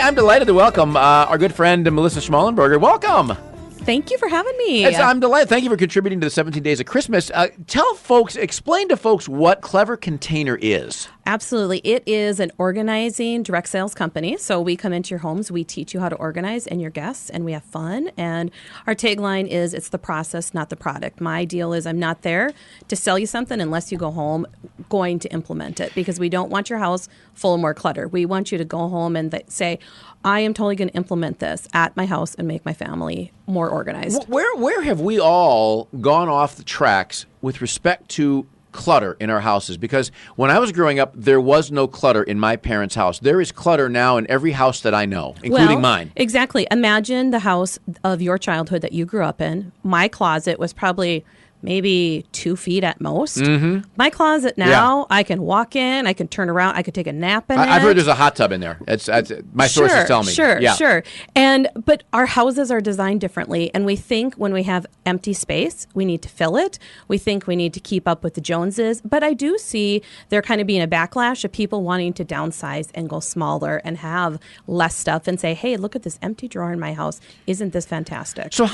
I'm delighted to welcome our good friend Melissa Schmalenberger. Welcome. Thank you for having me. I'm delighted. Thank you for contributing to the 17 Days of Christmas. Explain to folks what Clever Container is. Absolutely. It is an organizing direct sales company. So we come into your homes, we teach you how to organize and your guests, and we have fun. And our tagline is, it's the process, not the product. My deal is I'm not there to sell you something unless you go home going to implement it, because we don't want your house full of more clutter. We want you to go home and say, I am totally going to implement this at my house and make my family more organized. Where have we all gone off the tracks with respect to clutter in our houses? Because when I was growing up, there was no clutter in my parents' house. There is clutter now in every house that I know, including mine. Exactly. Imagine the house of your childhood that you grew up in. My closet was probably maybe 2 feet at most. Mm-hmm. My closet now, I can walk in, I can turn around, I could take a nap in it. I've heard there's a hot tub in there. That's my sources tell me. Sure. But our houses are designed differently, and we think when we have empty space, we need to fill it. We think we need to keep up with the Joneses. But I do see there kind of being a backlash of people wanting to downsize and go smaller and have less stuff and say, hey, look at this empty drawer in my house. Isn't this fantastic? So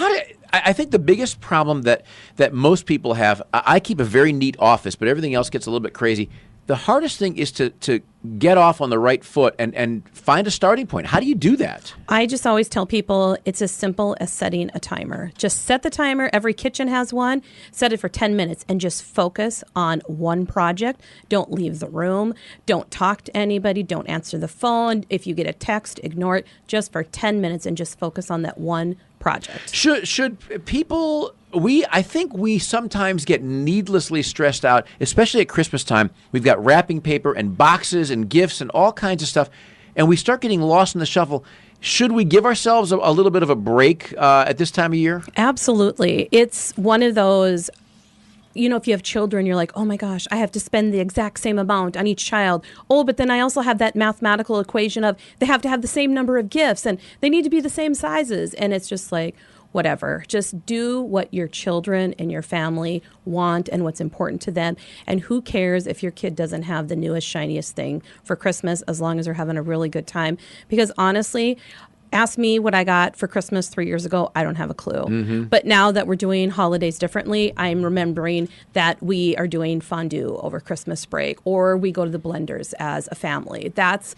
I think the biggest problem that most people have, I keep a very neat office, but everything else gets a little bit crazy. The hardest thing is to get off on the right foot and find a starting point. How do you do that? I just always tell people it's as simple as setting a timer. Just set the timer. Every kitchen has one. Set it for 10 minutes and just focus on one project. Don't leave the room. Don't talk to anybody. Don't answer the phone. If you get a text, ignore it. Just for 10 minutes and just focus on that one project. Should people... I think we sometimes get needlessly stressed out, especially at Christmas time. We've got wrapping paper and boxes and gifts and all kinds of stuff, and we start getting lost in the shuffle. Should we give ourselves a little bit of a break at this time of year? Absolutely. It's one of those, if you have children, you're like, oh my gosh, I have to spend the exact same amount on each child. Oh, but then I also have that mathematical equation of they have to have the same number of gifts and they need to be the same sizes. And it's just like, whatever. Just do what your children and your family want and what's important to them. And who cares if your kid doesn't have the newest, shiniest thing for Christmas, as long as they're having a really good time. Because honestly, ask me what I got for Christmas 3 years ago. I don't have a clue. Mm-hmm. But now that we're doing holidays differently, I'm remembering that we are doing fondue over Christmas break, or we go to the Blenders as a family. That's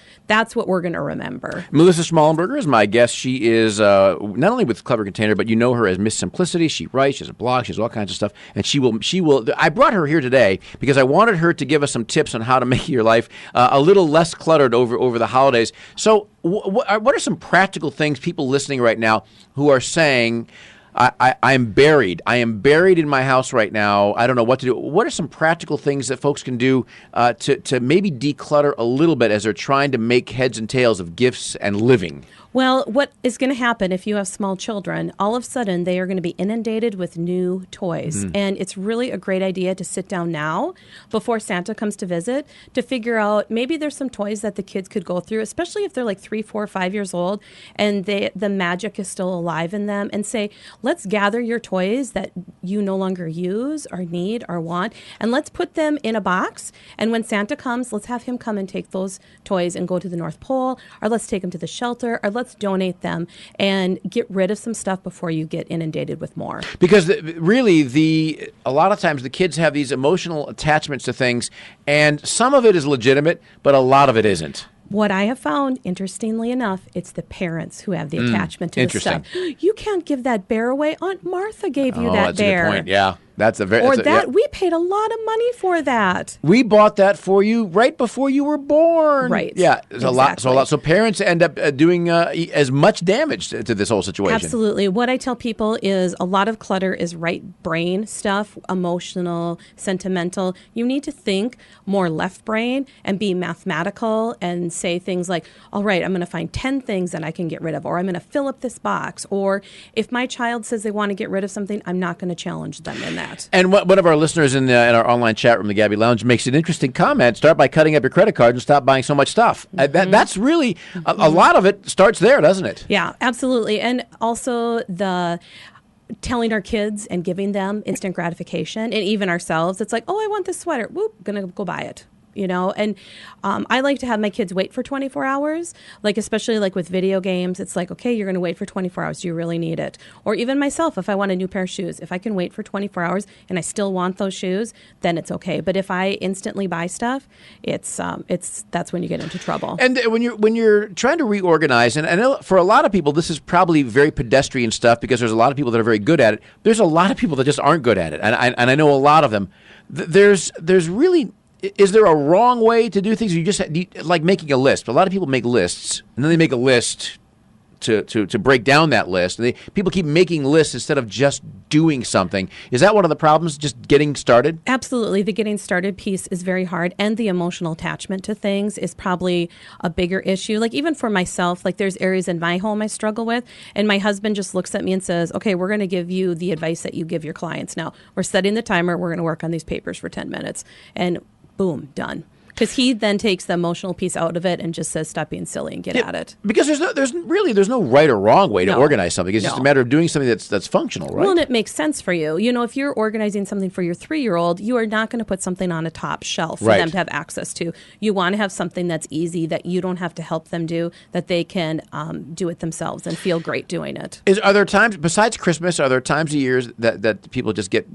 what we're going to remember. Melissa Schmalenberger is my guest. She is not only with Clever Container, but you know her as Miss Simplicity. She writes, she has a blog, she has all kinds of stuff. And she will. I brought her here today because I wanted her to give us some tips on how to make your life a little less cluttered over the holidays. So what are some practical things people listening right now who are saying, I'm buried. I am buried in my house right now. I don't know what to do. What are some practical things that folks can do to maybe declutter a little bit as they're trying to make heads and tails of gifts and living? Well, what is going to happen if you have small children, all of a sudden they are going to be inundated with new toys. And it's really a great idea to sit down now before Santa comes to visit to figure out maybe there's some toys that the kids could go through, especially if they're like 3, 4, 5 years old and the magic is still alive in them, and say, let's gather your toys that you no longer use or need or want, and let's put them in a box. And when Santa comes, let's have him come and take those toys and go to the North Pole, or let's take them to the shelter, or let's donate them and get rid of some stuff before you get inundated with more. Because really, a lot of times the kids have these emotional attachments to things, and some of it is legitimate, but a lot of it isn't. What I have found, interestingly enough, it's the parents who have the attachment to the stuff. You can't give that bear away. Aunt Martha gave you that bear. That's a good point, yeah. We paid a lot of money for that. We bought that for you right before you were born. Right. Yeah, it's exactly. a lot. So parents end up doing as much damage to this whole situation. Absolutely. What I tell people is a lot of clutter is right brain stuff, emotional, sentimental. You need to think more left brain and be mathematical and say things like, all right, I'm going to find 10 things that I can get rid of, or I'm going to fill up this box. Or if my child says they want to get rid of something, I'm not going to challenge them in that. And one of our listeners in our online chat room, the Gabby Lounge, makes an interesting comment. Start by cutting up your credit card and stop buying so much stuff. That's really, a lot of it starts there, doesn't it? Yeah, absolutely. And also the telling our kids and giving them instant gratification, and even ourselves, it's like, oh, I want this sweater. Whoop, going to go buy it. And I like to have my kids wait for 24 hours, like especially like with video games. It's like, okay, you're going to wait for 24 hours. Do you really need it? Or even myself, if I want a new pair of shoes, if I can wait for 24 hours and I still want those shoes, then it's okay. But if I instantly buy stuff, it's that's when you get into trouble. And when you're trying to reorganize, and I know for a lot of people this is probably very pedestrian stuff because there's a lot of people that are very good at it. There's a lot of people that just aren't good at it, and I know a lot of them. There's really. Is there a wrong way to do things? You just like making a list. A lot of people make lists, and then they make a list to break down that list. And people keep making lists instead of just doing something. Is that one of the problems, just getting started? Absolutely. The getting started piece is very hard, and the emotional attachment to things is probably a bigger issue. Like even for myself, like there's areas in my home I struggle with, and my husband just looks at me and says, okay, we're going to give you the advice that you give your clients. Now, we're setting the timer. We're going to work on these papers for 10 minutes. And boom, done. Because he then takes the emotional piece out of it and just says, stop being silly and get at it. Because there's no right or wrong way to organize something. It's just a matter of doing something that's functional, right? Well, and it makes sense for you. If you're organizing something for your 3-year-old, you are not going to put something on a top shelf for them to have access to. You want to have something that's easy, that you don't have to help them do, that they can do it themselves and feel great doing it. Are there times, besides Christmas, are there times of years that people just get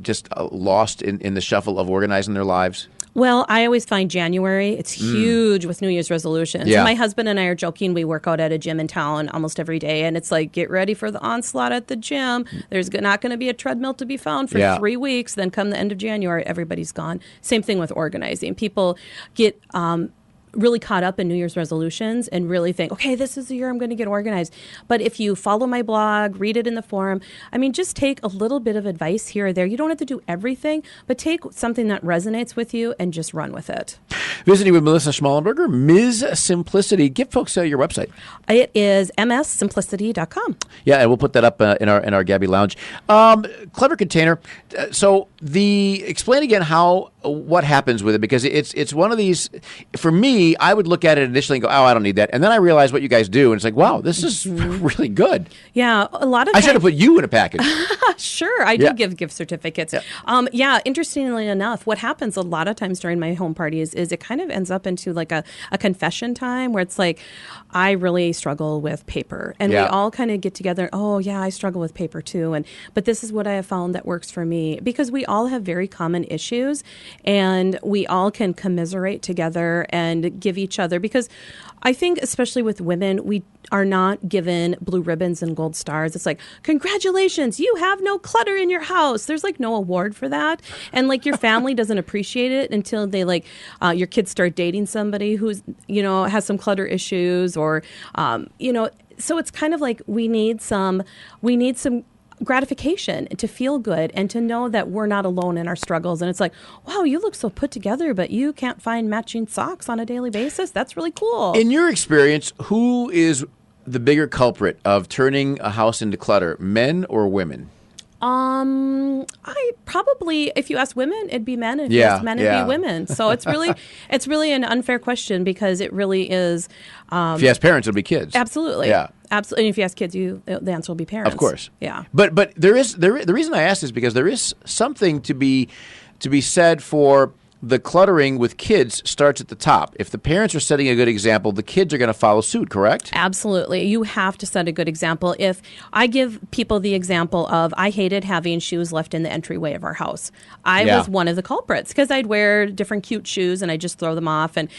lost in the shuffle of organizing their lives? Well, I always find January, it's huge with New Year's resolutions. Yeah. My husband and I are joking. We work out at a gym in town almost every day, and it's like, get ready for the onslaught at the gym. There's not going to be a treadmill to be found for 3 weeks. Then come the end of January, everybody's gone. Same thing with organizing. People get really caught up in New Year's resolutions and really think, okay, this is the year I'm going to get organized. But if you follow my blog, read it in the forum, just take a little bit of advice here or there. You don't have to do everything, but take something that resonates with you and just run with it. Visiting with Melissa Schmalenberger, Ms. Simplicity. Give folks your website. It is mssimplicity.com. Yeah, and we'll put that up in our Gabby Lounge. Clever Container. So explain again what happens with it, because it's one of these. For me, I would look at it initially and go, "Oh, I don't need that," and then I realize what you guys do, and it's like, "Wow, this is really good." Yeah, a lot of. I should have put you in a package. Sure, I do give gift certificates. Yeah. Interestingly enough, what happens a lot of times during my home parties is it kind of ends up into like a confession time where it's like, I really struggle with paper, and we all kind of get together. Oh yeah, I struggle with paper too, but this is what I have found that works for me, because we all have very common issues, and we all can commiserate together and give each other, because I think especially with women, we are not given blue ribbons and gold stars. It's like, congratulations, you have no clutter in your house. There's like no award for that. And like your family doesn't appreciate it until they your kids start dating somebody who's, has some clutter issues or, so it's kind of like we need some gratification to feel good and to know that we're not alone in our struggles. And it's like, wow, you look so put together, but you can't find matching socks on a daily basis. That's really cool. In your experience, who is the bigger culprit of turning a house into clutter, men or women? I probably, if you ask women, it'd be men. If you ask men, it'd be women. So it's really an unfair question, because it really is. If you ask parents, it'll be kids. Absolutely. Yeah. Absolutely. And if you ask kids, the answer will be parents. Of course. Yeah. But the reason I ask is because there is something to be said for the cluttering with kids starts at the top. If the parents are setting a good example, the kids are going to follow suit, correct? Absolutely. You have to set a good example. If I give people the example of, I hated having shoes left in the entryway of our house. I was one of the culprits, because I'd wear different cute shoes and I'd just throw them off. And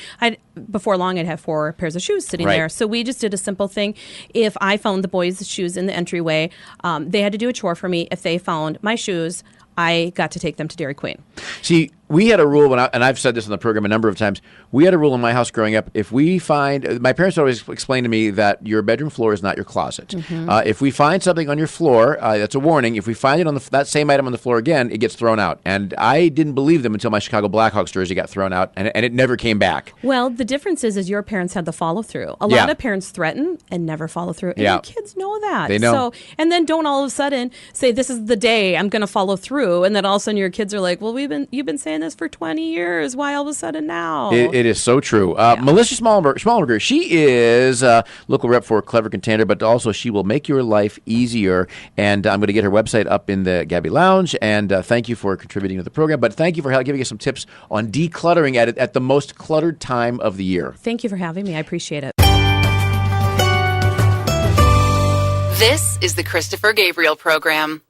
before long, I'd have 4 pairs of shoes sitting there. So we just did a simple thing. If I found the boys' shoes in the entryway, they had to do a chore for me. If they found my shoes, I got to take them to Dairy Queen. See, we had a rule, and I've said this on the program a number of times, we had a rule in my house growing up. If we find, my parents always explained to me that your bedroom floor is not your closet. Mm-hmm. If we find something on your floor, that's a warning. If we find it on that same item on the floor again, it gets thrown out. And I didn't believe them until my Chicago Blackhawks jersey got thrown out, and it never came back. Well, the difference is your parents had the follow through. A lot of parents threaten and never follow through. And your kids know that. They know. So, and then don't all of a sudden say, this is the day I'm going to follow through. And then all of a sudden your kids are like, well, you've been saying doing this for 20 years. Why all of a sudden now? It is so true. Melissa Schmalenberger, she is a local rep for Clever Container, but also she will make your life easier. And I'm going to get her website up in the Gabby Lounge. And thank you for contributing to the program. But thank you for giving us some tips on decluttering at the most cluttered time of the year. Thank you for having me. I appreciate it. This is the Christopher Gabriel Program.